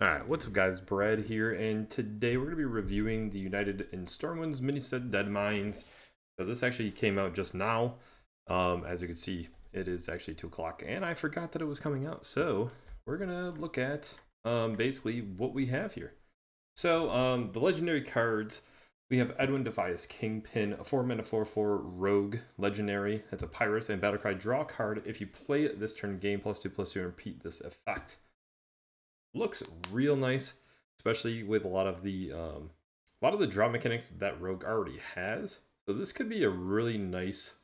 Alright, what's up guys, Brad here, and today we're going to be reviewing the United in Stormwind's mini-set Dead Mines. So this actually came out just now. As you can see, it is actually 2 o'clock, and I forgot that it was coming out. So we're going to look at basically what we have here. So the legendary cards, we have Edwin Defias Kingpin, a 4-mana 4/4 rogue legendary. That's a pirate and battlecry. Draw a card. If you play it this turn, gain +2/+2 and repeat this effect. Looks real nice, especially with a lot of the draw mechanics that Rogue already has. So this could be a really nice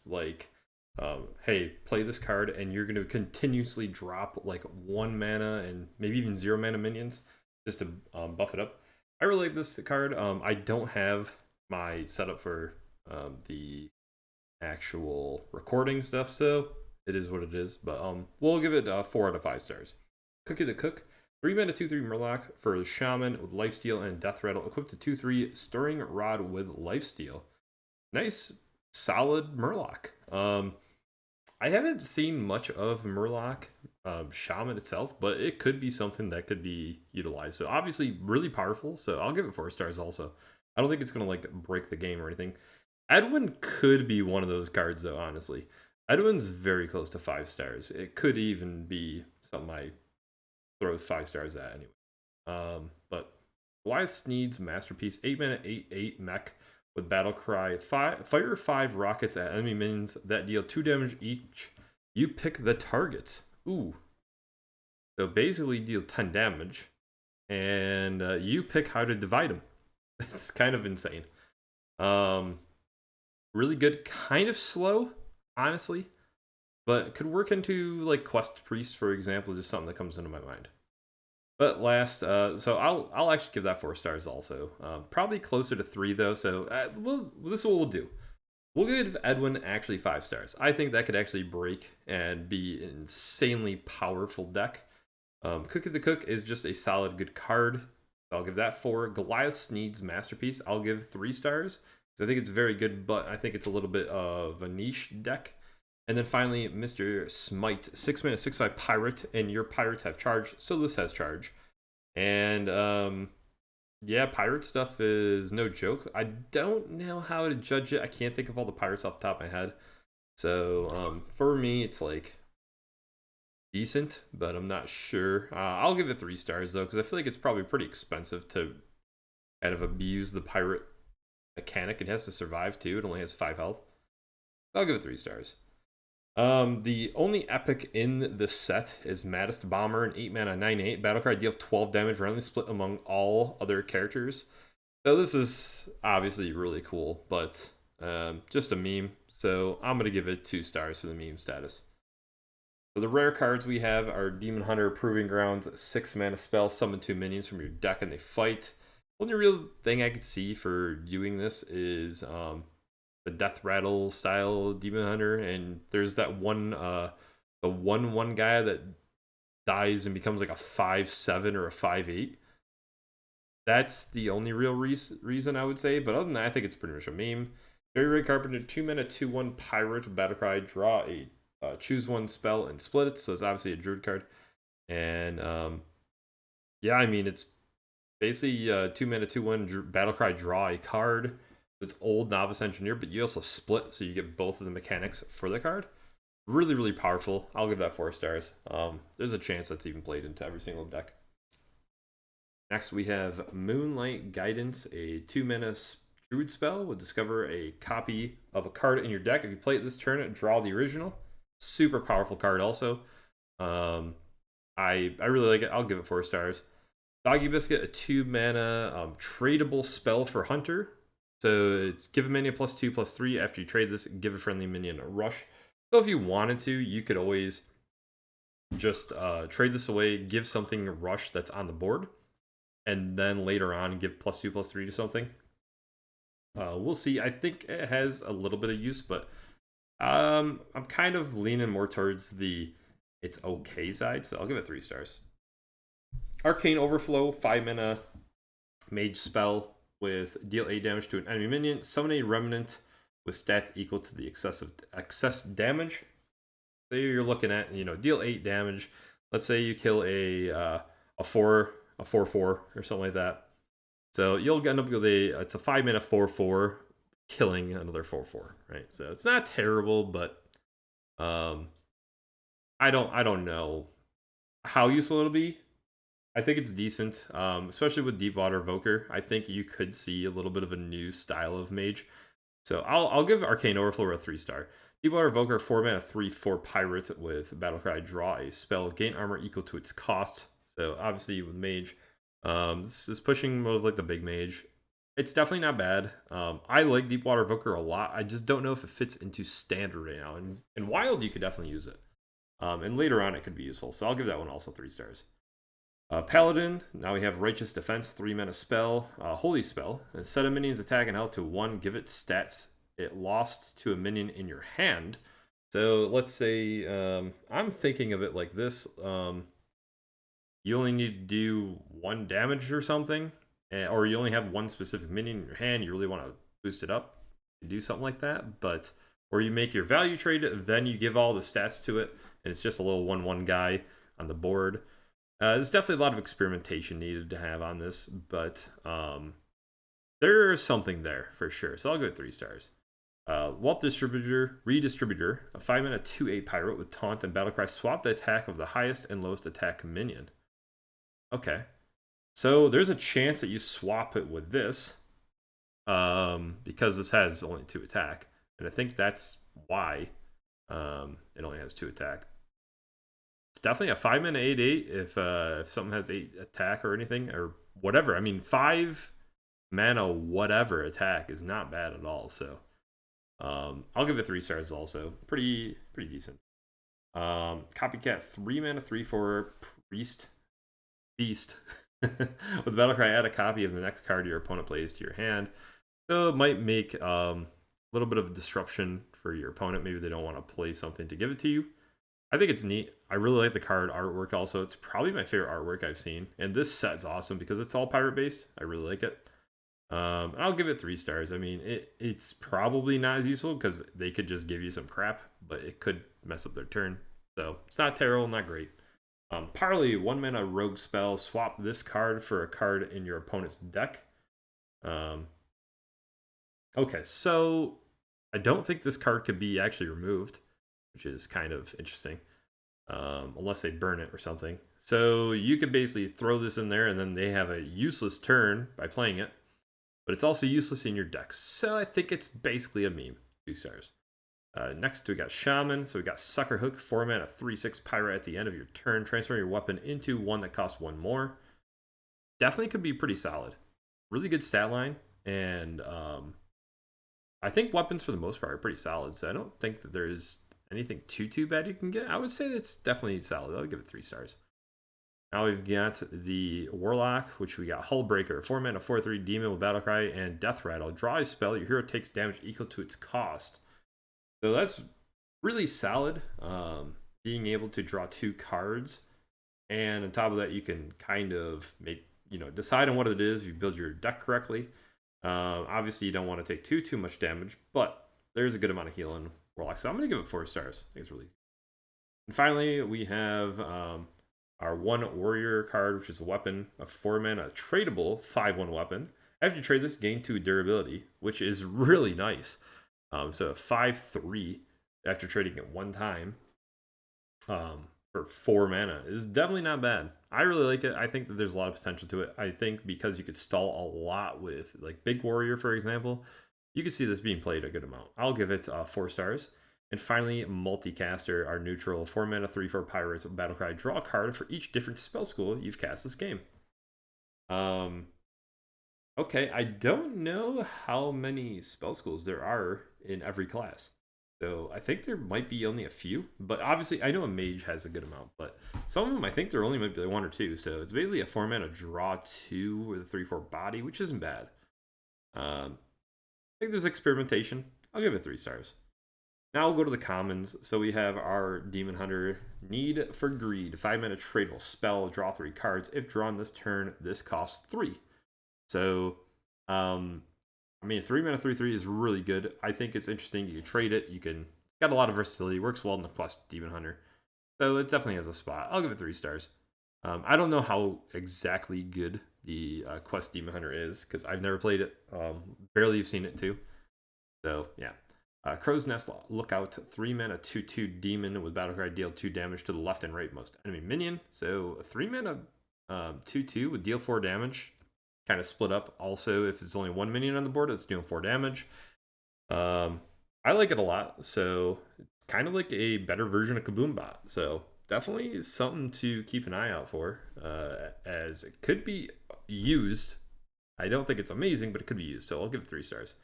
hey, play this card and you're going to continuously drop like 1 mana and maybe even 0 mana minions just to buff it up. I really like this card. I don't have my setup for the actual recording stuff, so it is what it is. But we'll give it 4 out of 5 stars. Cookie the Cook. 3 mana 2/3 Murloc for the Shaman with Lifesteal and Death Rattle, equipped to 2/3 Stirring Rod with Lifesteal. Nice, solid Murloc. I haven't seen much of Murloc Shaman itself, but it could be something that could be utilized. So obviously really powerful, so I'll give it 4 stars also. I don't think it's going to like break the game or anything. Edwin could be one of those cards though, honestly. Edwin's very close to 5 stars. It could even be something I throw 5 stars at anyway. But Goliath Sneed's Masterpiece, 8 mana 8/8 mech with Battle Cry. Fire 5 rockets at enemy minions that deal 2 damage each. You pick the targets. Ooh. So basically deal 10 damage. And you pick how to divide them. It's kind of insane. Really good. Kind of slow, honestly. But could work into like Quest Priest, for example, just something that comes into my mind. But last, so I'll actually give that 4 stars also. Probably closer to 3 though. So this is what we'll do. We'll give Edwin actually 5 stars. I think that could actually break and be an insanely powerful deck. Cookie the Cook is just a solid good card. So I'll give that 4. Goliath Sneed's Masterpiece, I'll give 3 stars. I think it's very good, but I think it's a little bit of a niche deck. And then finally, Mr. Smite, 6 mana 6/5 pirate, and your pirates have charge, so this has charge. And yeah, pirate stuff is no joke. I don't know how to judge it. I can't think of all the pirates off the top of my head. So for me, it's like decent, but I'm not sure. I'll give it 3 stars though, because I feel like it's probably pretty expensive to kind of abuse the pirate mechanic. It has to survive too. It only has 5 health. I'll give it 3 stars. The only epic in the set is Maddest Bomber, an 8 mana 9/8 battlecry, deal 12 damage, randomly split among all other characters. So this is obviously really cool, but just a meme. So I'm gonna give it 2 stars for the meme status. So the rare cards we have are Demon Hunter, Proving Grounds, 6 mana spell, summon 2 minions from your deck and they fight. Only real thing I could see for doing this is the Death Rattle style Demon Hunter, and there's that one the 1/1 guy that dies and becomes like a 5/7 or a 5/8. That's the only real reason I would say, but other than that, I think it's pretty much a meme. Jerry Ray Carpenter, 2 mana 2/1 pirate battlecry, draw a choose 1 spell and split it. So it's obviously a druid card, and yeah, I mean it's basically 2 mana 2/1 battlecry, draw a card. It's old novice engineer, but you also split, so you get both of the mechanics for the card. Really, really powerful. I'll give that 4 stars. There's a chance that's even played into every single deck. Next, we have Moonlight Guidance, a 2 mana druid spell. Will discover a copy of a card in your deck. If you play it this turn, draw the original. Super powerful card, also. I really like it. I'll give it 4 stars. Doggie Biscuit, a 2 mana tradable spell for Hunter. So it's give a minion +2/+3. After you trade this, give a friendly minion a rush. So if you wanted to, you could always just trade this away, give something a rush that's on the board, and then later on give +2/+3 to something. We'll see. I think it has a little bit of use, but I'm kind of leaning more towards the it's okay side, so I'll give it 3 stars. Arcane Overflow, 5 mana mage spell with deal 8 damage to an enemy minion. Summon a remnant with stats equal to the excess damage. So you're looking at, deal 8 damage. Let's say you kill a 4 a 4/4 or something like that. So you'll end up with it's a 5-mana 4/4, killing another 4/4, right? So it's not terrible, but I don't know how useful it'll be. I think it's decent, especially with Deepwater Evoker. I think you could see a little bit of a new style of mage. So I'll give Arcane Overflow a 3-star. Deepwater Evoker, 4-mana 3/4 pirate with Battlecry. Draw a spell, gain armor equal to its cost. So obviously with mage, this is pushing more of like the big mage. It's definitely not bad. I like Deepwater Evoker a lot. I just don't know if it fits into standard right now. And in wild, you could definitely use it. And later on, it could be useful. So I'll give that one also 3 stars. Paladin, now we have Righteous Defense, 3-mana spell, Holy Spell. And set a minion's attack and health to 1, give it stats it lost to a minion in your hand. So let's say, I'm thinking of it like this. You only need to do 1 damage or something, or you only have 1 specific minion in your hand, you really want to boost it up, you do something like that. But, or you make your value trade, then you give all the stats to it, and it's just a little 1/1 guy on the board. There's definitely a lot of experimentation needed to have on this, but there's something there for sure. So I'll go with 3 stars. Wealth Redistributor, a 5-mana 2/8 pirate with Taunt and Battlecry. Swap the attack of the highest and lowest attack minion. Okay. So there's a chance that you swap it with this, because this has only 2 attack. And I think that's why it only has 2 attack. It's definitely a 5-mana 8/8 if something has 8 attack or anything or whatever. I mean, 5-mana whatever attack is not bad at all. So I'll give it 3 stars also. Pretty decent. Copycat, 3-mana 3/4 priest beast with Battlecry. Add a copy of the next card your opponent plays to your hand. So it might make a little bit of a disruption for your opponent. Maybe they don't want to play something to give it to you. I think it's neat. I really like the card artwork also. It's probably my favorite artwork I've seen. And this set's awesome because it's all pirate based. I really like it. I'll give it 3 stars. I mean, it's probably not as useful because they could just give you some crap, but it could mess up their turn. So it's not terrible, not great. Parley, 1-mana rogue spell. Swap this card for a card in your opponent's deck. Okay, so I don't think this card could be actually removed, which is kind of interesting, unless they burn it or something. So you could basically throw this in there, and then they have a useless turn by playing it, but it's also useless in your deck. So I think it's basically a meme. 2 stars. Next, we got Shaman. So we got Sucker Hook, 4-mana 3/6 pirate. At the end of your turn, transfer your weapon into one that costs 1 more. Definitely could be pretty solid. Really good stat line, and I think weapons for the most part are pretty solid. So I don't think that there's anything too bad you can get. I would say it's definitely solid. I'll give it 3 stars. Now we've got the Warlock, which we got Hullbreaker, 4-mana 4/3 demon with Battlecry and Death Rattle. Draw a spell. Your hero takes damage equal to its cost. So that's really solid. Being able to draw 2 cards, and on top of that, you can kind of make, decide on what it is if you build your deck correctly. Obviously, you don't want to take too much damage, but there's a good amount of healing Warlock. So I'm going to give it 4 stars. I think it's really good. And finally, we have our 1 Warrior card, which is a weapon, a 4-mana tradable 5/1 weapon. After you trade this, gain 2 durability, which is really nice. So 5/3 after trading it 1 time for 4 mana is definitely not bad. I really like it. I think that there's a lot of potential to it. I think because you could stall a lot with like Big Warrior, for example, you could see this being played a good amount. I'll give it 4 stars. And finally, Multicaster, our neutral 4-mana 3/4 pirates with Battlecry. Draw a card for each different spell school you've cast this game. Okay, I don't know how many spell schools there are in every class. So I think there might be only a few, but obviously I know a mage has a good amount, but some of them I think there only might be like 1 or 2. So it's basically a 4-mana draw 2 with a 3/4 body, which isn't bad. I think there's experimentation. I'll give it 3 stars. Now we'll go to the commons. So we have our Demon Hunter, Need for Greed, 5-mana tradable spell, draw 3 cards. If drawn this turn, this costs 3. So, I mean, 3-mana 3/3 is really good. I think it's interesting. You can trade it. Got a lot of versatility. Works well in the Quest Demon Hunter. So it definitely has a spot. I'll give it 3 stars. I don't know how exactly good the Quest Demon Hunter is because I've never played it. Barely have seen it too. So yeah. Crow's Nest Lookout, 3 mana 2/2 demon with Battlecry, deal 2 damage to the left and right most enemy minion. So a 3 mana 2/2 would deal 4 damage. Kind of split up. Also, if it's only 1 minion on the board, it's dealing 4 damage. I like it a lot. So it's kind of like a better version of Kaboom Bot. So definitely something to keep an eye out for, as it could be used. I don't think it's amazing, but it could be used. So I'll give it 3 stars.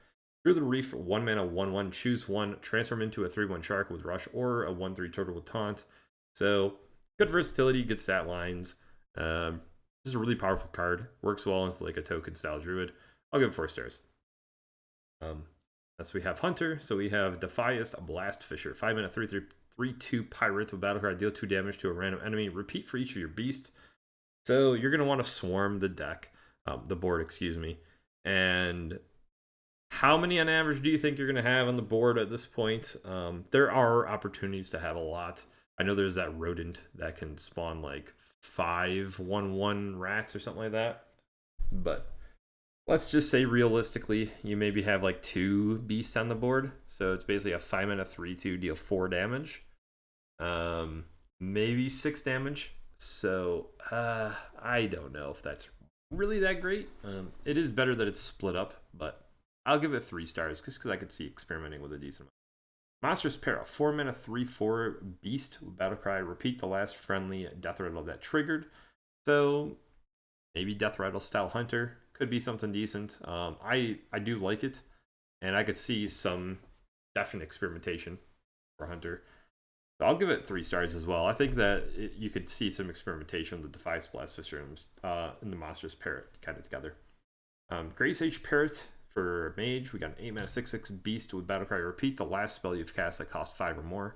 Through the Reef, 1 mana, 1/1, choose one, transform into a 3/1 shark with Rush or a 1/3 turtle with Taunt. So good versatility, good stat lines. This is a really powerful card. Works well into like a token style druid. I'll give it 4 stars. Next we have Hunter. So we have Defiast, a Blast Fisher, 5 mana, 3/3/3/2 pirate with Battlecry, deal 2 damage to a random enemy. Repeat for each of your beasts. So you're gonna want to swarm the deck, the board, excuse me, and how many on average do you think you're going to have on the board at this point? There are opportunities to have a lot. I know there's that rodent that can spawn like 5/1/1 rats or something like that. But let's just say realistically, you maybe have like 2 beasts on the board. So it's basically a 5 mana 3/2 deal 4 damage. Maybe 6 damage. So I don't know if that's really that great. It is better that it's split up, but I'll give it 3 stars just because I could see experimenting with a decent amount. Monstrous Peril, 4 mana 3/4 beast with Battlecry. Repeat the last friendly death rattle that triggered. So maybe death rattle style Hunter could be something decent. I do like it, and I could see some definite experimentation for Hunter. So I'll give it 3 stars as well. I think that you could see some experimentation with the Defias Blast Fisher and the Monstrous Parrot kind of together. Grey Sage Parrot. For Mage, we got an 8 mana 6/6 beast with Battlecry. Repeat the last spell you've cast that costs 5 or more.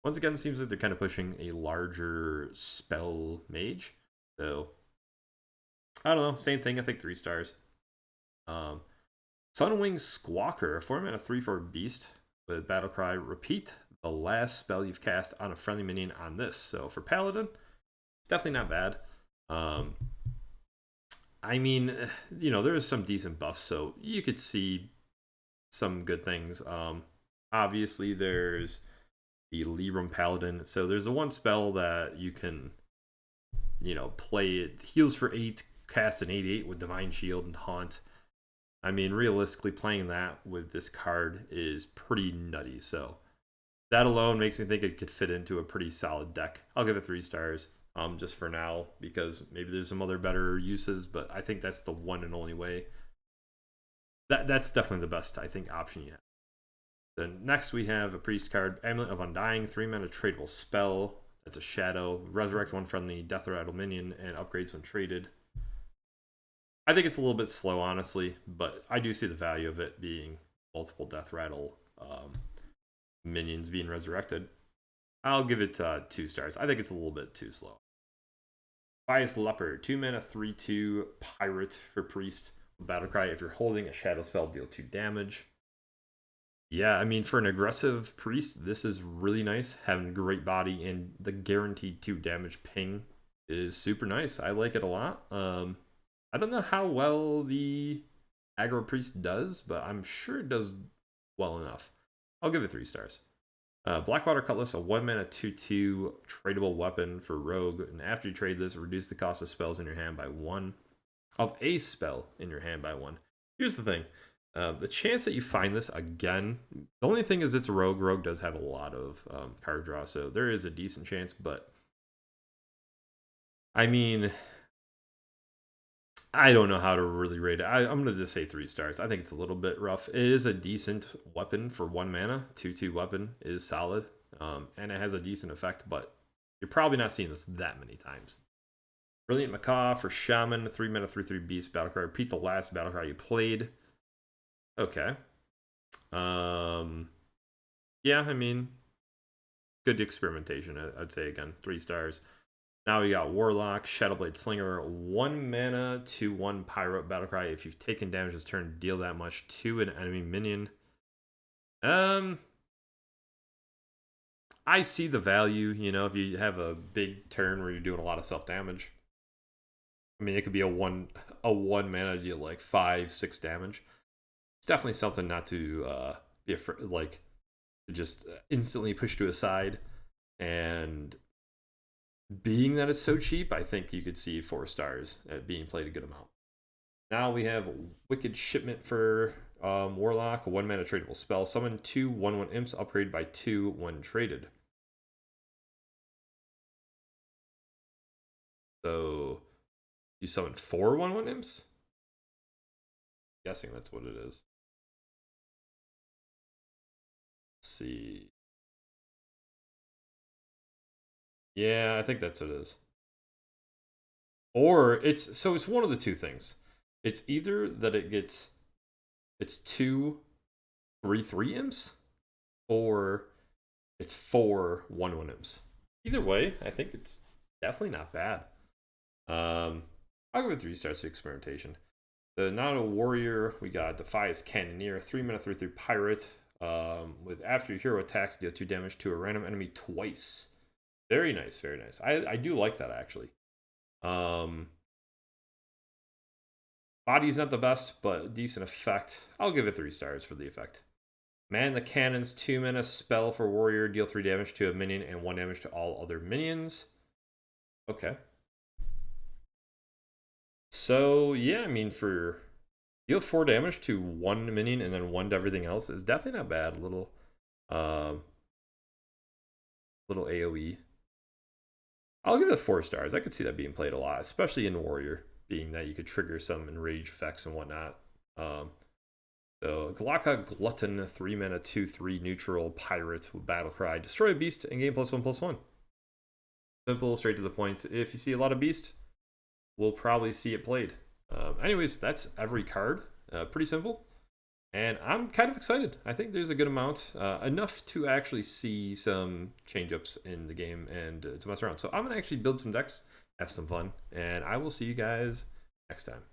Once again, it seems like they're kind of pushing a larger spell mage. So I don't know, same thing. I think 3 stars. Sunwing Squawker, 4 mana 3/4 beast with Battlecry. Repeat the last spell you've cast on a friendly minion on this. So for Paladin, it's definitely not bad. I mean, you know, there's some decent buffs, so you could see some good things. Obviously, there's the Libra Paladin. So there's the one spell that you can, you know, play. It heals for 8, cast an 8/8 with Divine Shield and Haunt. I mean, realistically, playing that with this card is pretty nutty. So that alone makes me think it could fit into a pretty solid deck. I'll give it 3 stars. Just for now, because maybe there's some other better uses, but I think that's the one and only way. That's definitely the best, I think, option you have. Then next we have a priest card, Amulet of Undying, 3 mana tradable spell. That's a shadow. Resurrect one friendly death rattle minion and upgrades when traded. I think it's a little bit slow, honestly, but I do see the value of it being multiple death rattle minions being resurrected. I'll give it 2 stars. I think it's a little bit too slow. Biased Leopard, 2 mana 3/2 pirate for priest with Battlecry. If you're holding a shadow spell, deal 2 damage. Yeah, I mean, for an aggressive priest, this is really nice. Having great body and the guaranteed 2 damage ping is super nice. I like it a lot. I don't know how well the aggro priest does, but I'm sure it does well enough. I'll give it 3 stars. Blackwater Cutlass, a 1 mana 2/2 tradable weapon for Rogue, and after you trade this, reduce the cost of spells in your hand by 1. Of a spell in your hand by 1. Here's the thing. The chance that you find this again, the only thing is it's a Rogue. Rogue does have a lot of card draw, so there is a decent chance, but I mean, I don't know how to really rate it. I'm going to just say 3 stars. I think it's a little bit rough. It is a decent weapon for 1 mana. 2/2 weapon is solid. And it has a decent effect, but you're probably not seeing this that many times. Brilliant Macaw for Shaman. 3 mana 3/3 beast. Battlecry. Repeat the last Battlecry you played. Okay. Yeah, I mean, good experimentation. I'd say again, 3 stars. Now we got Warlock, Shadowblade, Slinger, 1 mana 2/1 Pirate Battlecry. If you've taken damage this turn, deal that much to an enemy minion. I see the value, you know, if you have a big turn where you're doing a lot of self-damage. I mean, it could be a one mana deal like 5-6 damage. It's definitely something not to be afraid, like to just instantly push to a side. And being that it's so cheap, I think you could see 4 stars at being played a good amount. Now we have Wicked Shipment for Warlock, a 1 mana tradable spell. Summon 2 1/1 imps, upgrade by 2 when traded. So you summon 4 1/1 imps? Guessing that's what it is. Let's see. Yeah, I think that's what it is. Or it's one of the two things. It's either that it's 2 3/3 imps, or it's 4 1/1 imps. Either way, I think it's definitely not bad. I'll go with 3 stars for experimentation. The Nano Warrior, we got Defias Cannoneer, 3 mana 3/3 pirate. With after your hero attacks, deal 2 damage to a random enemy twice. Very nice, very nice. I do like that actually. Body's not the best, but decent effect. I'll give it 3 stars for the effect. Man the Cannon's 2 mana spell for warrior, deal 3 damage to a minion and 1 damage to all other minions. Okay. So yeah, I mean, for deal 4 damage to 1 minion and then 1 to everything else is definitely not bad. Little AoE. I'll give it 4 stars. I could see that being played a lot, especially in warrior, being that you could trigger some enrage effects and whatnot. So Glocka Glutton, 3 mana 2/3 neutral pirate with battle cry, destroy a beast and gain +1/+1. Simple, straight to the point. If you see a lot of beast, we'll probably see it played. Anyways, that's every card. Pretty simple. And I'm kind of excited. I think there's a good amount, enough to actually see some change-ups in the game and to mess around. So I'm going to actually build some decks, have some fun, and I will see you guys next time.